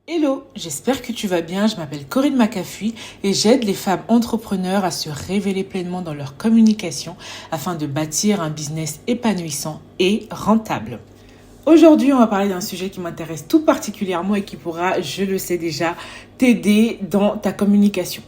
Hello, j'espère que tu vas bien. Je m'appelle Corinne McAfee et j'aide les femmes entrepreneurs à se révéler pleinement dans leur communication afin de bâtir un business épanouissant et rentable. Aujourd'hui, on va parler d'un sujet qui m'intéresse tout particulièrement et qui pourra, je le sais déjà, t'aider dans ta communication.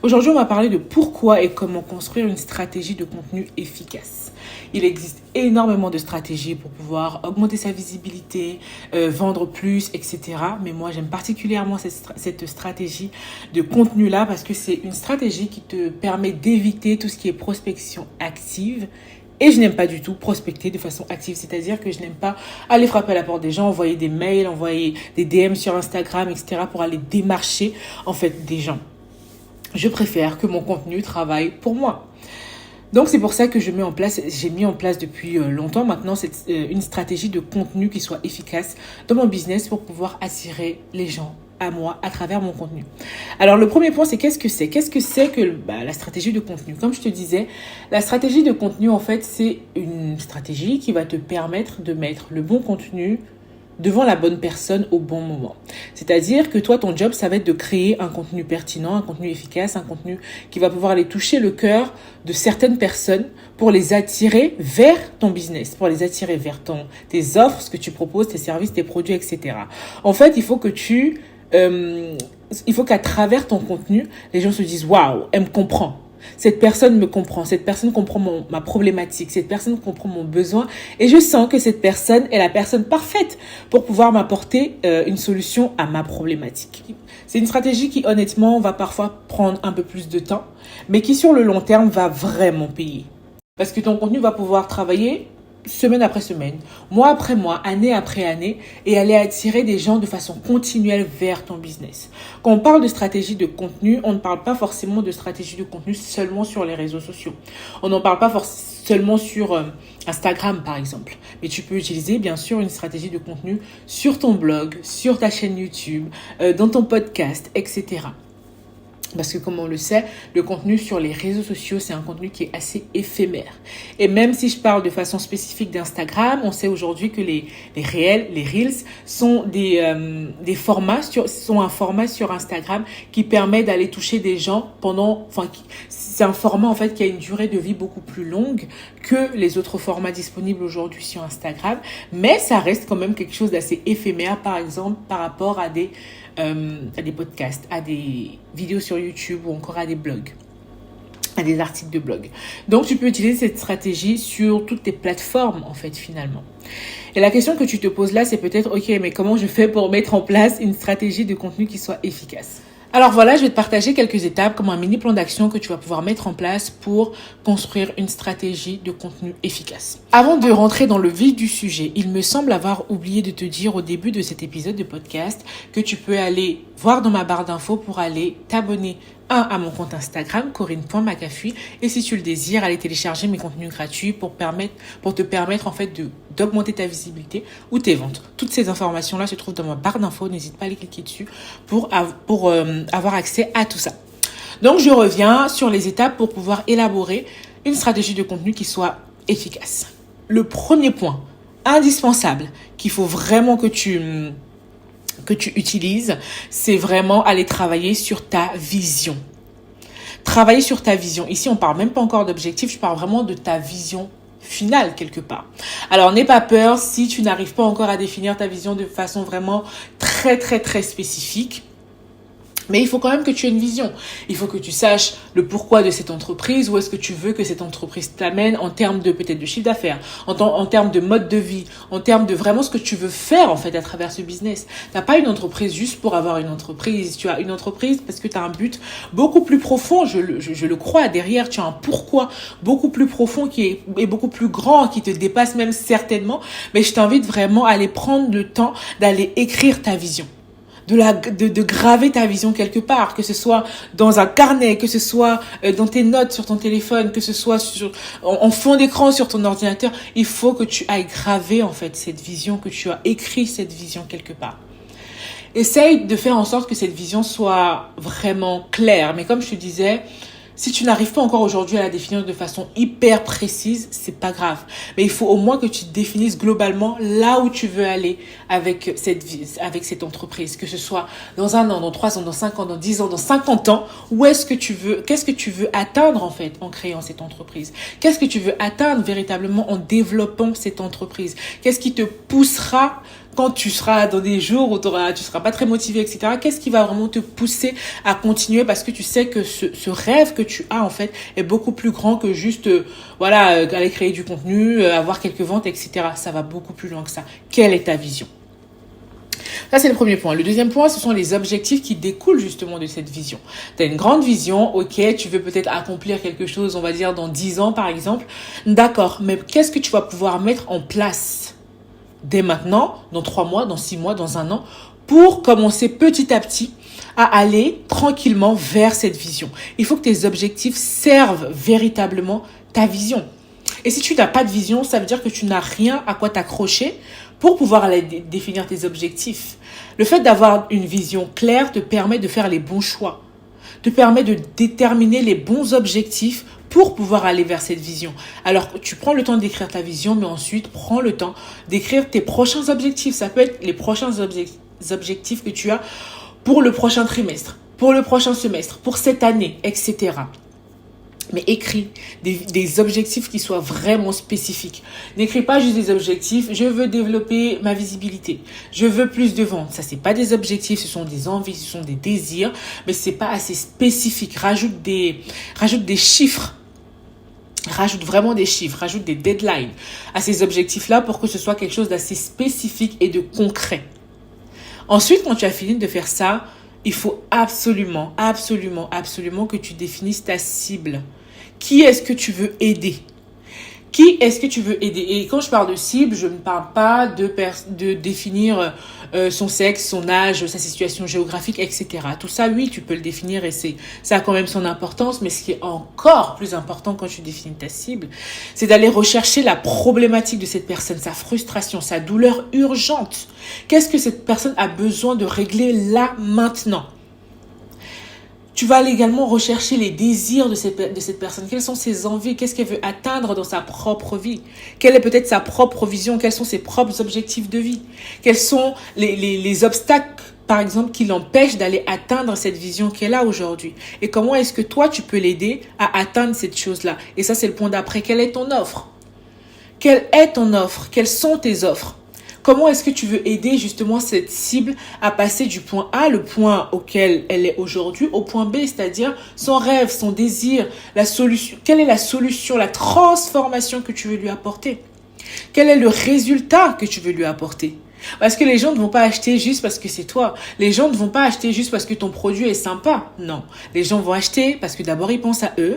Aujourd'hui, on va parler de pourquoi et comment construire une stratégie de contenu efficace. Il existe énormément de stratégies pour pouvoir augmenter sa visibilité, vendre plus, etc. Mais moi, j'aime particulièrement cette stratégie de contenu-là parce que c'est une stratégie qui te permet d'éviter tout ce qui est prospection active. Et je n'aime pas du tout prospecter de façon active, c'est-à-dire que je n'aime pas aller frapper à la porte des gens, envoyer des mails, envoyer des DM sur Instagram, etc. pour aller démarcher en fait des gens. Je préfère que mon contenu travaille pour moi. Donc c'est pour ça que j'ai mis en place depuis longtemps maintenant une stratégie de contenu qui soit efficace dans mon business pour pouvoir attirer les gens à moi à travers mon contenu. Alors le premier point, c'est qu'est-ce que c'est que la stratégie de contenu. Comme je te disais, la stratégie de contenu en fait c'est une stratégie qui va te permettre de mettre le bon contenu devant la bonne personne au bon moment. C'est-à-dire que toi, ton job, ça va être de créer un contenu pertinent, un contenu efficace, un contenu qui va pouvoir aller toucher le cœur de certaines personnes pour les attirer vers ton business, pour les attirer vers tes offres, ce que tu proposes, tes services, tes produits, etc. En fait, il faut qu'à travers ton contenu, les gens se disent « Waouh, elle me comprend ». Cette personne me comprend, cette personne comprend ma problématique, cette personne comprend mon besoin et je sens que cette personne est la personne parfaite pour pouvoir m'apporter une solution à ma problématique. C'est une stratégie qui honnêtement va parfois prendre un peu plus de temps, mais qui sur le long terme va vraiment payer. Parce que ton contenu va pouvoir travailler semaine après semaine, mois après mois, année après année et aller attirer des gens de façon continuelle vers ton business. Quand on parle de stratégie de contenu, on ne parle pas forcément de stratégie de contenu seulement sur les réseaux sociaux. On n'en parle pas seulement sur Instagram par exemple. Mais tu peux utiliser bien sûr une stratégie de contenu sur ton blog, sur ta chaîne YouTube, dans ton podcast, etc. Parce que comme on le sait, le contenu sur les réseaux sociaux, c'est un contenu qui est assez éphémère. Et même si je parle de façon spécifique d'Instagram, on sait aujourd'hui que les Reels sont sont un format sur Instagram qui permet d'aller toucher des gens c'est un format en fait qui a une durée de vie beaucoup plus longue que les autres formats disponibles aujourd'hui sur Instagram. Mais ça reste quand même quelque chose d'assez éphémère, par exemple, par rapport à des podcasts, à des vidéos sur YouTube ou encore à des blogs, à des articles de blog. Donc, tu peux utiliser cette stratégie sur toutes tes plateformes, en fait, finalement. Et la question que tu te poses là, c'est peut-être, ok, mais comment je fais pour mettre en place une stratégie de contenu qui soit efficace ? Alors voilà, je vais te partager quelques étapes comme un mini plan d'action que tu vas pouvoir mettre en place pour construire une stratégie de contenu efficace. Avant de rentrer dans le vif du sujet, il me semble avoir oublié de te dire au début de cet épisode de podcast que tu peux aller voir dans ma barre d'infos pour aller t'abonner à mon compte Instagram, corinne.macafui, et si tu le désires, aller télécharger mes contenus gratuits pour te permettre en fait d'augmenter ta visibilité ou tes ventes. Toutes ces informations-là se trouvent dans ma barre d'infos, n'hésite pas à les cliquer dessus pour avoir accès à tout ça. Donc, je reviens sur les étapes pour pouvoir élaborer une stratégie de contenu qui soit efficace. Le premier point, indispensable, qu'il faut vraiment que tu utilises, c'est vraiment aller travailler sur ta vision. Travailler sur ta vision. Ici, on parle même pas encore d'objectif, je parle vraiment de ta vision finale quelque part. Alors, n'aie pas peur si tu n'arrives pas encore à définir ta vision de façon vraiment très, très, très spécifique. Mais il faut quand même que tu aies une vision. Il faut que tu saches le pourquoi de cette entreprise, où est-ce que tu veux que cette entreprise t'amène en termes de peut-être de chiffre d'affaires, en termes de mode de vie, en termes de vraiment ce que tu veux faire en fait à travers ce business. Tu n'as pas une entreprise juste pour avoir une entreprise. Tu as une entreprise parce que tu as un but beaucoup plus profond, je le crois. Derrière, tu as un pourquoi beaucoup plus profond qui est beaucoup plus grand, qui te dépasse même certainement. Mais je t'invite vraiment à aller prendre le temps d'aller écrire ta vision. De graver ta vision quelque part, que ce soit dans un carnet, que ce soit dans tes notes sur ton téléphone, que ce soit en fond d'écran sur ton ordinateur. Il faut que tu ailles graver en fait cette vision, que tu as écrit cette vision quelque part. Essaye de faire en sorte que cette vision soit vraiment claire. Mais comme je te disais, Si tu n'arrives pas encore aujourd'hui à la définir de façon hyper précise, c'est pas grave. Mais il faut au moins que tu définisses globalement là où tu veux aller avec cette entreprise. Que ce soit dans 1 an, dans 3 ans, dans 5 ans, dans 10 ans, dans 50 ans. Qu'est-ce que tu veux atteindre en fait en créant cette entreprise? Qu'est-ce que tu veux atteindre véritablement en développant cette entreprise? Qu'est-ce qui te poussera quand tu seras dans des jours où tu seras pas très motivé, etc. Qu'est-ce qui va vraiment te pousser à continuer parce que tu sais que ce rêve que tu as en fait est beaucoup plus grand que juste aller créer du contenu, avoir quelques ventes, etc. Ça va beaucoup plus loin que ça. Quelle est ta vision? Ça, c'est le premier point. Le deuxième point, ce sont les objectifs qui découlent justement de cette vision. Tu as une grande vision, ok, tu veux peut-être accomplir quelque chose, on va dire dans 10 ans par exemple. D'accord, mais qu'est-ce que tu vas pouvoir mettre en place dès maintenant, dans 3 mois, dans 6 mois, dans 1 an, pour commencer petit à petit à aller tranquillement vers cette vision. Il faut que tes objectifs servent véritablement ta vision. Et si tu n'as pas de vision, ça veut dire que tu n'as rien à quoi t'accrocher pour pouvoir aller définir tes objectifs. Le fait d'avoir une vision claire te permet de faire les bons choix, te permet de déterminer les bons objectifs pour pouvoir aller vers cette vision. Alors, tu prends le temps d'écrire ta vision, mais ensuite, prends le temps d'écrire tes prochains objectifs. Ça peut être les prochains objectifs que tu as pour le prochain trimestre, pour le prochain semestre, pour cette année, etc. Mais écris des objectifs qui soient vraiment spécifiques. N'écris pas juste des objectifs. Je veux développer ma visibilité. Je veux plus de ventes. Ça, c'est pas des objectifs. Ce sont des envies, ce sont des désirs. Mais c'est pas assez spécifique. Rajoute des chiffres. Rajoute vraiment des chiffres. Rajoute des deadlines à ces objectifs-là pour que ce soit quelque chose d'assez spécifique et de concret. Ensuite, quand tu as fini de faire ça, il faut absolument que tu définisses ta cible. Qui est-ce que tu veux aider? Qui est-ce que tu veux aider? Et quand je parle de cible, je ne parle pas de définir son sexe, son âge, sa situation géographique, etc. Tout ça, oui, tu peux le définir et ça a quand même son importance. Mais ce qui est encore plus important quand tu définis ta cible, c'est d'aller rechercher la problématique de cette personne, sa frustration, sa douleur urgente. Qu'est-ce que cette personne a besoin de régler là, maintenant? Tu vas aller également rechercher les désirs de cette personne. Quelles sont ses envies? Qu'est-ce qu'elle veut atteindre dans sa propre vie? Quelle est peut-être sa propre vision? Quels sont ses propres objectifs de vie? Quels sont les obstacles, par exemple, qui l'empêchent d'aller atteindre cette vision qu'elle a aujourd'hui? Et comment est-ce que toi, tu peux l'aider à atteindre cette chose-là? Et ça, c'est le point d'après. Quelle est ton offre? Quelle est ton offre? Quelles sont tes offres? Comment est-ce que tu veux aider justement cette cible à passer du point A, le point auquel elle est aujourd'hui, au point B, c'est-à-dire son rêve, son désir, la solution. Quelle est la solution, la transformation que tu veux lui apporter? Quel est le résultat que tu veux lui apporter? Parce que les gens ne vont pas acheter juste parce que c'est toi. Les gens ne vont pas acheter juste parce que ton produit est sympa. Non. Les gens vont acheter parce que d'abord ils pensent à eux.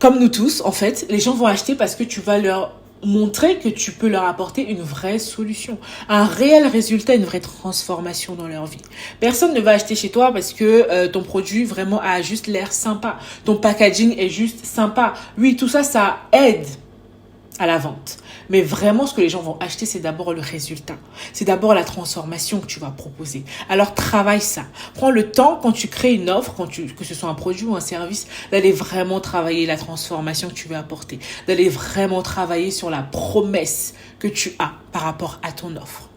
Comme nous tous, en fait, les gens vont acheter parce que tu vas leur montrer que tu peux leur apporter une vraie solution, un réel résultat, une vraie transformation dans leur vie. Personne ne va acheter chez toi parce que ton produit vraiment a juste l'air sympa. Ton packaging est juste sympa. Oui, tout ça, ça aide à la vente. Mais vraiment, ce que les gens vont acheter, c'est d'abord le résultat. C'est d'abord la transformation que tu vas proposer. Alors, travaille ça. Prends le temps, quand tu crées une offre, que ce soit un produit ou un service, d'aller vraiment travailler la transformation que tu veux apporter. D'aller vraiment travailler sur la promesse que tu as par rapport à ton offre.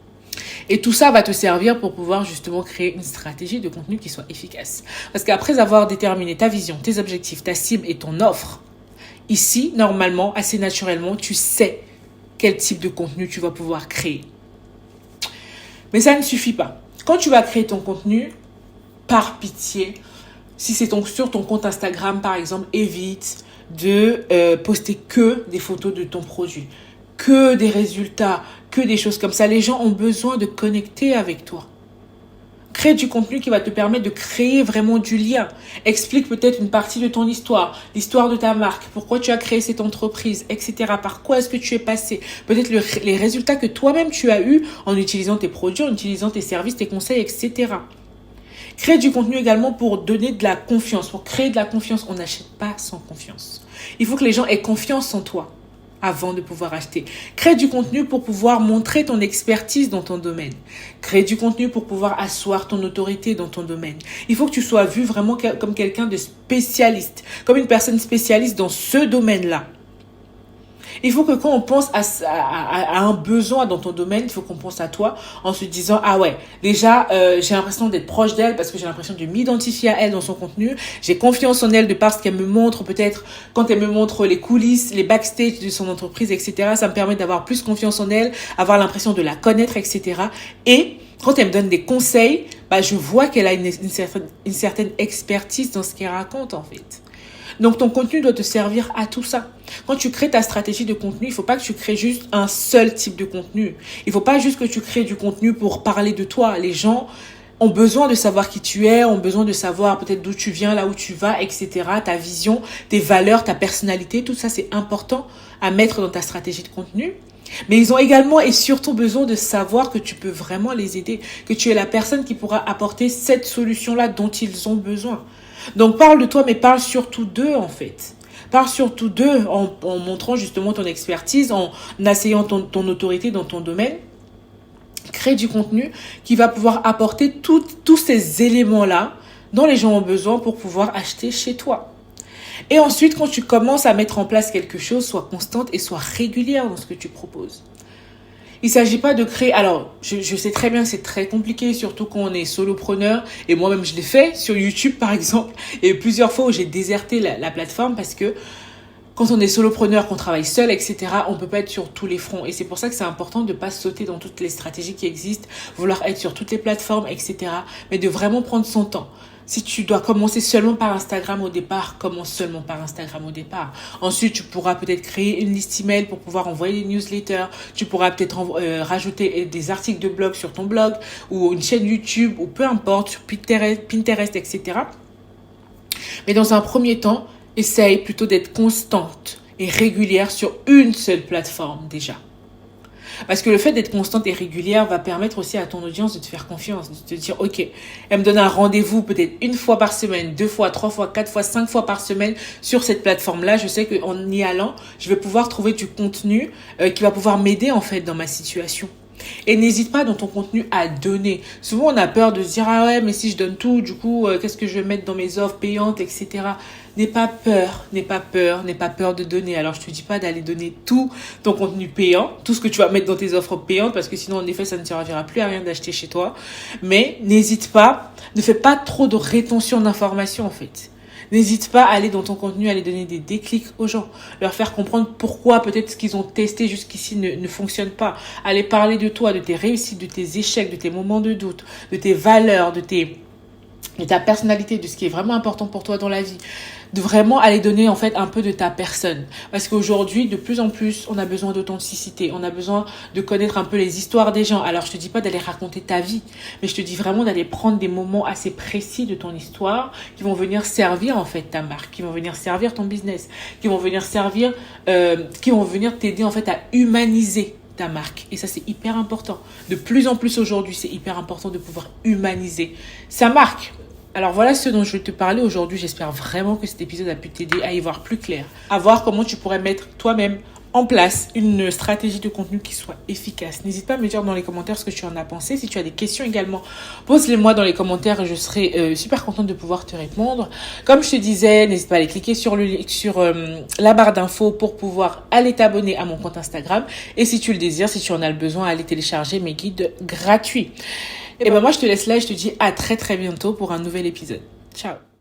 Et tout ça va te servir pour pouvoir justement créer une stratégie de contenu qui soit efficace. Parce qu'après avoir déterminé ta vision, tes objectifs, ta cible et ton offre, ici, normalement, assez naturellement, tu sais quel type de contenu tu vas pouvoir créer. Mais ça ne suffit pas. Quand tu vas créer ton contenu, par pitié, si c'est sur ton compte Instagram, par exemple, évite de poster que des photos de ton produit, que des résultats, que des choses comme ça. Les gens ont besoin de connecter avec toi. Crée du contenu qui va te permettre de créer vraiment du lien. Explique peut-être une partie de ton histoire, l'histoire de ta marque, pourquoi tu as créé cette entreprise, etc. Par quoi est-ce que tu es passé? Peut-être les résultats que toi-même tu as eus en utilisant tes produits, en utilisant tes services, tes conseils, etc. Crée du contenu également pour donner de la confiance, pour créer de la confiance. On n'achète pas sans confiance. Il faut que les gens aient confiance en toi avant de pouvoir acheter. Crée du contenu pour pouvoir montrer ton expertise dans ton domaine. Crée du contenu pour pouvoir asseoir ton autorité dans ton domaine. Il faut que tu sois vu vraiment comme quelqu'un de spécialiste, comme une personne spécialiste dans ce domaine-là. Il faut que quand on pense à un besoin dans ton domaine, il faut qu'on pense à toi en se disant, ah ouais, déjà, j'ai l'impression d'être proche d'elle parce que j'ai l'impression de m'identifier à elle dans son contenu. J'ai confiance en elle de par ce qu'elle me montre, peut-être quand elle me montre les coulisses, les backstage de son entreprise, etc. Ça me permet d'avoir plus confiance en elle, avoir l'impression de la connaître, etc. Et quand elle me donne des conseils, je vois qu'elle a une certaine expertise dans ce qu'elle raconte, en fait. Donc, ton contenu doit te servir à tout ça. Quand tu crées ta stratégie de contenu, il faut pas que tu crées juste un seul type de contenu. Il faut pas juste que tu crées du contenu pour parler de toi. Les gens ont besoin de savoir qui tu es, ont besoin de savoir peut-être d'où tu viens, là où tu vas, etc. Ta vision, tes valeurs, ta personnalité, tout ça, c'est important à mettre dans ta stratégie de contenu. Mais ils ont également et surtout besoin de savoir que tu peux vraiment les aider, que tu es la personne qui pourra apporter cette solution-là dont ils ont besoin. Donc, parle de toi, mais parle surtout d'eux, en fait. Parle surtout d'eux en montrant justement ton expertise, en asseyant ton autorité dans ton domaine. Crée du contenu qui va pouvoir apporter tous ces éléments-là dont les gens ont besoin pour pouvoir acheter chez toi. Et ensuite, quand tu commences à mettre en place quelque chose, sois constante et sois régulière dans ce que tu proposes. Il s'agit pas de créer... Alors, je sais très bien que c'est très compliqué, surtout quand on est solopreneur. Et moi-même, je l'ai fait sur YouTube, par exemple. Et plusieurs fois où j'ai déserté la plateforme parce que quand on est solopreneur, qu'on travaille seul, etc., on peut pas être sur tous les fronts. Et c'est pour ça que c'est important de pas sauter dans toutes les stratégies qui existent, vouloir être sur toutes les plateformes, etc., mais de vraiment prendre son temps. Si tu dois commencer seulement par Instagram au départ, commence seulement par Instagram au départ. Ensuite, tu pourras peut-être créer une liste email pour pouvoir envoyer des newsletters. Tu pourras peut-être rajouter des articles de blog sur ton blog ou une chaîne YouTube ou peu importe, sur Pinterest, etc. Mais dans un premier temps, essaye plutôt d'être constante et régulière sur une seule plateforme déjà. Parce que le fait d'être constante et régulière va permettre aussi à ton audience de te faire confiance, de te dire, ok, elle me donne un rendez-vous peut-être 1 fois par semaine, 2 fois, 3 fois, 4 fois, 5 fois par semaine sur cette plateforme-là. Je sais qu'en y allant, je vais pouvoir trouver du contenu qui va pouvoir m'aider en fait dans ma situation. Et n'hésite pas dans ton contenu à donner. Souvent, on a peur de se dire, ah ouais, mais si je donne tout, du coup, qu'est-ce que je vais mettre dans mes offres payantes, etc. N'aie pas peur de donner. Alors, je te dis pas d'aller donner tout ton contenu payant, tout ce que tu vas mettre dans tes offres payantes, parce que sinon, en effet, ça ne servira plus à rien d'acheter chez toi. Mais n'hésite pas, ne fais pas trop de rétention d'informations, en fait. N'hésite pas à aller dans ton contenu, à aller donner des déclics aux gens, leur faire comprendre pourquoi peut-être ce qu'ils ont testé jusqu'ici ne fonctionne pas. Aller parler de toi, de tes réussites, de tes échecs, de tes moments de doute, de tes valeurs, de ta personnalité, de ce qui est vraiment important pour toi dans la vie. De vraiment aller donner en fait un peu de ta personne. Parce qu'aujourd'hui, de plus en plus, on a besoin d'authenticité. On a besoin de connaître un peu les histoires des gens. Alors, je te dis pas d'aller raconter ta vie, mais je te dis vraiment d'aller prendre des moments assez précis de ton histoire qui vont venir servir en fait ta marque, qui vont venir servir ton business, qui vont venir t'aider en fait à humaniser ta marque. Et ça, c'est hyper important. De plus en plus aujourd'hui, c'est hyper important de pouvoir humaniser sa marque. Alors voilà ce dont je vais te parler aujourd'hui. J'espère vraiment que cet épisode a pu t'aider à y voir plus clair, à voir comment tu pourrais mettre toi-même en place une stratégie de contenu qui soit efficace. N'hésite pas à me dire dans les commentaires ce que tu en as pensé. Si tu as des questions également, pose-les-moi dans les commentaires et je serai super contente de pouvoir te répondre. Comme je te disais, n'hésite pas à aller cliquer sur la barre d'infos pour pouvoir aller t'abonner à mon compte Instagram. Et si tu le désires, si tu en as le besoin, aller télécharger mes guides gratuits. Et moi, je te laisse là et je te dis à très très bientôt pour un nouvel épisode. Ciao.